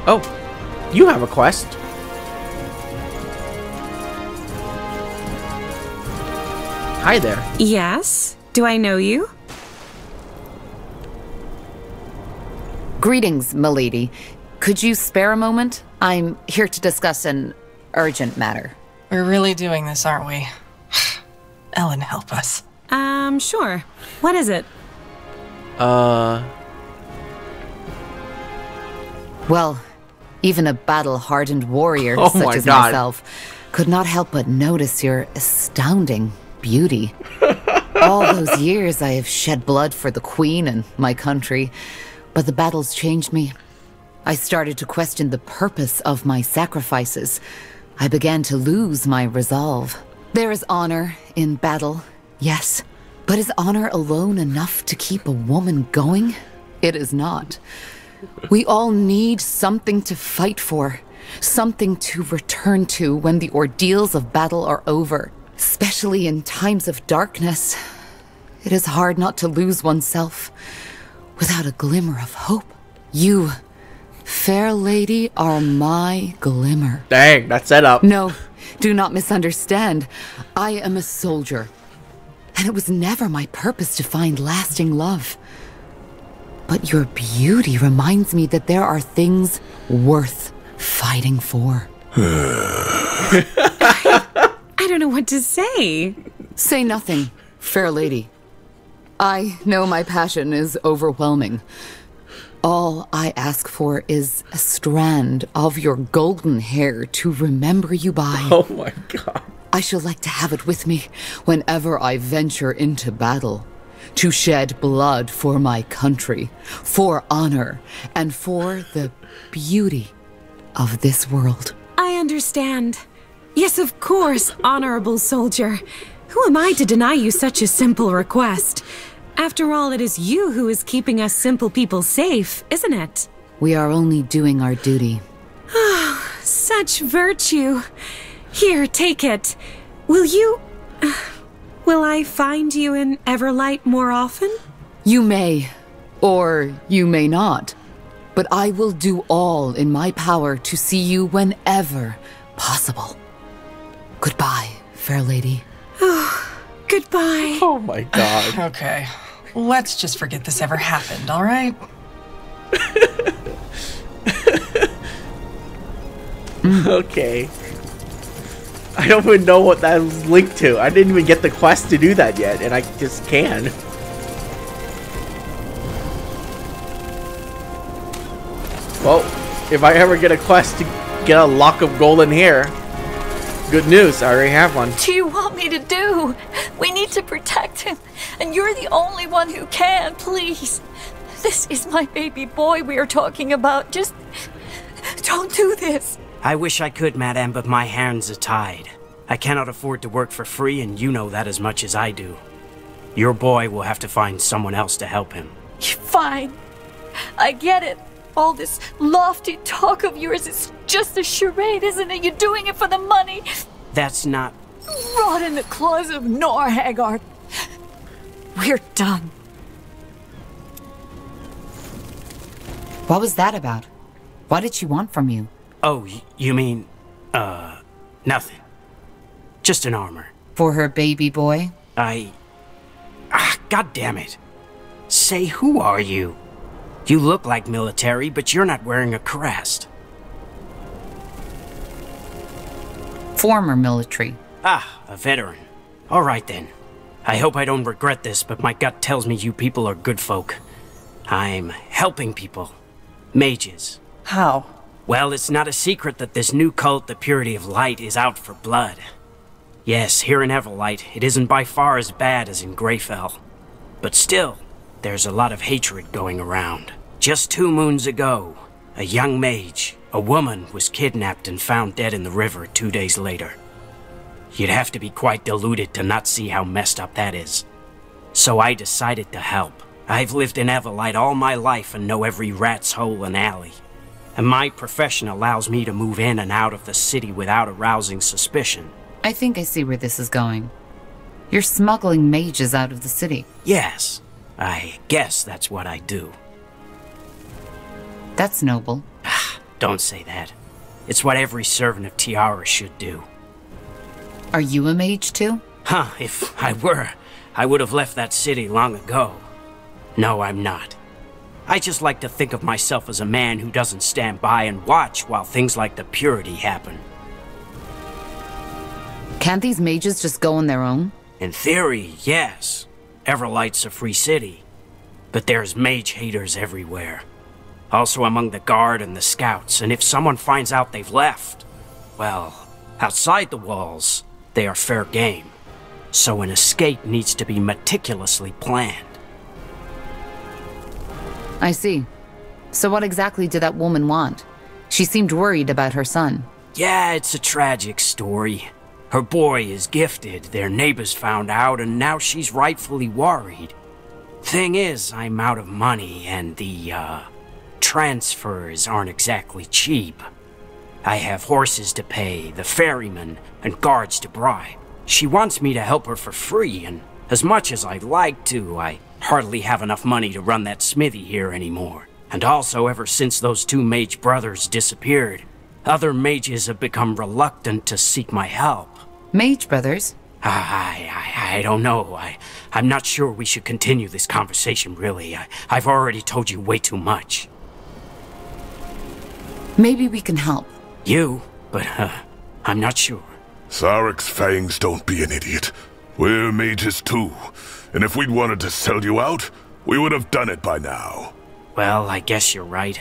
Oh, you have a quest. Hi there. Yes? Do I know you? Greetings, milady. Could you spare a moment? I'm here to discuss an urgent matter. We're really doing this, aren't we? Ellen, help us. Sure. What is it? Well, even a battle-hardened warrior Oh such my as God. myself could not help but notice your astounding beauty. All those years I have shed blood for the Queen and my country, but the battles changed me. I started to question the purpose of my sacrifices. I began to lose my resolve. There is honor in battle, yes, but is honor alone enough to keep a woman going? It is not. We all need something to fight for, something to return to when the ordeals of battle are over, especially in times of darkness. It is hard not to lose oneself without a glimmer of hope. You, fair lady, are my glimmer. Dang, that's set up. No, do not misunderstand. I am a soldier, and it was never my purpose to find lasting love. But your beauty reminds me that there are things worth fighting for. I don't know what to say. Say nothing, fair lady. I know my passion is overwhelming. All I ask for is a strand of your golden hair to remember you by. Oh my God. I shall like to have it with me whenever I venture into battle. To shed blood for my country, for honor, and for the beauty of this world. I understand. Yes, of course, honorable soldier. Who am I to deny you such a simple request? After all, it is you who is keeping us simple people safe, isn't it? We are only doing our duty. Oh, such virtue. Here, take it. Will you... will I find you in Everlight more often? You may, or you may not. But I will do all in my power to see you whenever possible. Goodbye, fair lady. Oh, goodbye. Oh my God. Okay, let's just forget this ever happened, all right? Okay. I don't even know what that's linked to. I didn't even get the quest to do that yet, and I just can. Well, if I ever get a quest to get a lock of golden hair, good news, I already have one. What do you want me to do? We need to protect him, and you're the only one who can, please. This is my baby boy we are talking about. Just don't do this. I wish I could, Madame, but my hands are tied. I cannot afford to work for free, and you know that as much as I do. Your boy will have to find someone else to help him. Fine. I get it. All this lofty talk of yours is just a charade, isn't it? You're doing it for the money. That's not... Rot in the claws of Norhaggard. We're done. What was that about? What did she want from you? Oh, you mean... nothing. Just an armor. For her baby boy? God damn it. Say, who are you? You look like military, but you're not wearing a crest. Former military. Ah, a veteran. All right then. I hope I don't regret this, but my gut tells me you people are good folk. I'm helping people. Mages. How? Well, it's not a secret that this new cult, the Purity of Light, is out for blood. Yes, here in Everlight, it isn't by far as bad as in Greyfell. But still, there's a lot of hatred going around. Just 2 moons ago, a young mage, a woman, was kidnapped and found dead in the river 2 days later. You'd have to be quite deluded to not see how messed up that is. So I decided to help. I've lived in Everlight all my life and know every rat's hole and alley. And my profession allows me to move in and out of the city without arousing suspicion. I think I see where this is going. You're smuggling mages out of the city. Yes, I guess that's what I do. That's noble. Don't say that. It's what every servant of Tiara should do. Are you a mage too? Huh, if I were, I would have left that city long ago. No, I'm not. I just like to think of myself as a man who doesn't stand by and watch while things like the Purity happen. Can't these mages just go on their own? In theory, yes. Everlight's a free city. But there's mage haters everywhere. Also among the guard and the scouts, and if someone finds out they've left, well, outside the walls, they are fair game. So an escape needs to be meticulously planned. I see. So what exactly did that woman want? She seemed worried about her son. Yeah, it's a tragic story. Her boy is gifted, their neighbors found out, and now she's rightfully worried. Thing is, I'm out of money, and the, transfers aren't exactly cheap. I have horses to pay, the ferryman, and guards to bribe. She wants me to help her for free, and as much as I'd like to, I hardly have enough money to run that smithy here anymore. And also, ever since those 2 mage brothers disappeared, other mages have become reluctant to seek my help. Mage brothers? I don't know. I'm not sure we should continue this conversation, really. I've already told you way too much. Maybe we can help. You? But, I'm not sure. Sarek's fangs, don't be an idiot. We're mages too. And if we'd wanted to sell you out, we would have done it by now. Well, I guess you're right.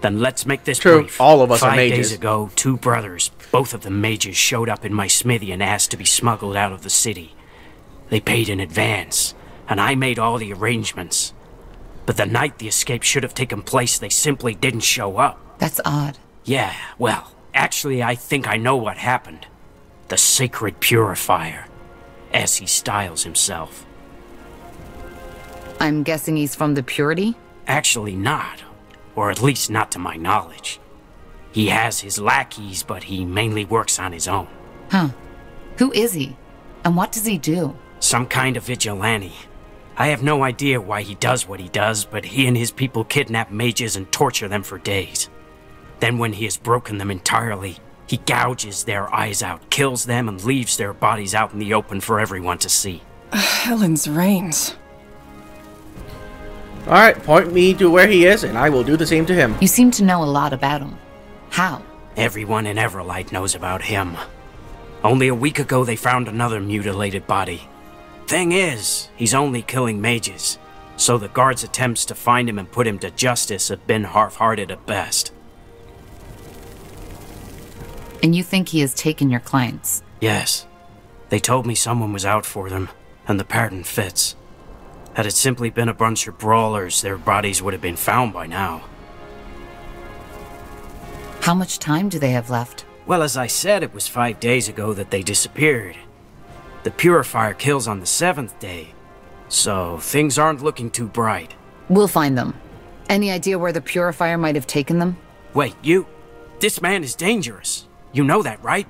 Then let's make this True, brief. all of us are 5 mages. days ago, 2 brothers, both of them mages, showed up in my smithy and asked to be smuggled out of the city. They paid in advance, and I made all the arrangements. But the night the escape should have taken place, they simply didn't show up. That's odd. Yeah, well, actually I think I know what happened. The Sacred Purifier, as he styles himself. I'm guessing he's from the Purity? Actually not. Or at least not to my knowledge. He has his lackeys, but he mainly works on his own. Huh. Who is he? And what does he do? Some kind of vigilante. I have no idea why he does what he does, but he and his people kidnap mages and torture them for days. Then when he has broken them entirely, he gouges their eyes out, kills them, and leaves their bodies out in the open for everyone to see. Helen's reigns. Alright, point me to where he is, and I will do the same to him. You seem to know a lot about him. How? Everyone in Everlight knows about him. Only a week ago they found another mutilated body. Thing is, he's only killing mages, so the guards' attempts to find him and put him to justice have been half-hearted at best. And you think he has taken your clients? Yes. They told me someone was out for them, and the pattern fits. Had it simply been a bunch of brawlers, their bodies would have been found by now. How much time do they have left? Well, as I said, it was 5 days ago that they disappeared. The Purifier kills on the 7th day, so things aren't looking too bright. We'll find them. Any idea where the Purifier might have taken them? Wait, you... This man is dangerous. You know that, right?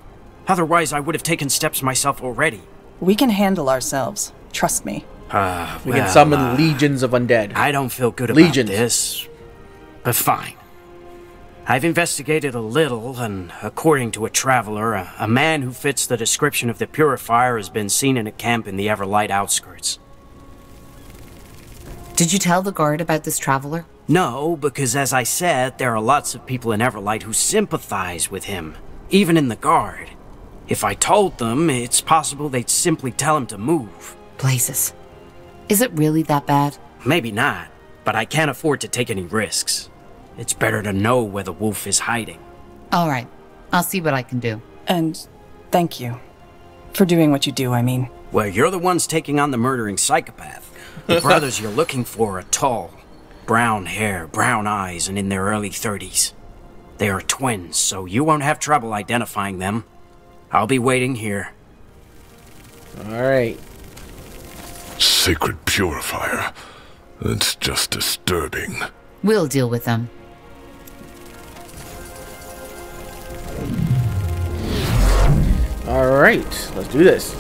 Otherwise, I would have taken steps myself already. We can handle ourselves. Trust me. We can summon legions of undead. I don't feel good about this, but fine. I've investigated a little, and according to a traveler, a man who fits the description of the Purifier has been seen in a camp in the Everlight outskirts. Did you tell the guard about this traveler? No, because as I said, there are lots of people in Everlight who sympathize with him, even in the guard. If I told them, it's possible they'd simply tell him to move. Blazes. Is it really that bad? Maybe not, but I can't afford to take any risks. It's better to know where the wolf is hiding. All right. I'll see what I can do. And thank you. For doing what you do, I mean. Well, you're the ones taking on the murdering psychopath. The brothers you're looking for are tall. Brown hair, brown eyes, and in their early 30s. They are twins, so you won't have trouble identifying them. I'll be waiting here. Alright. Sacred Purifier. That's just disturbing. We'll deal with them. Alright, let's do this.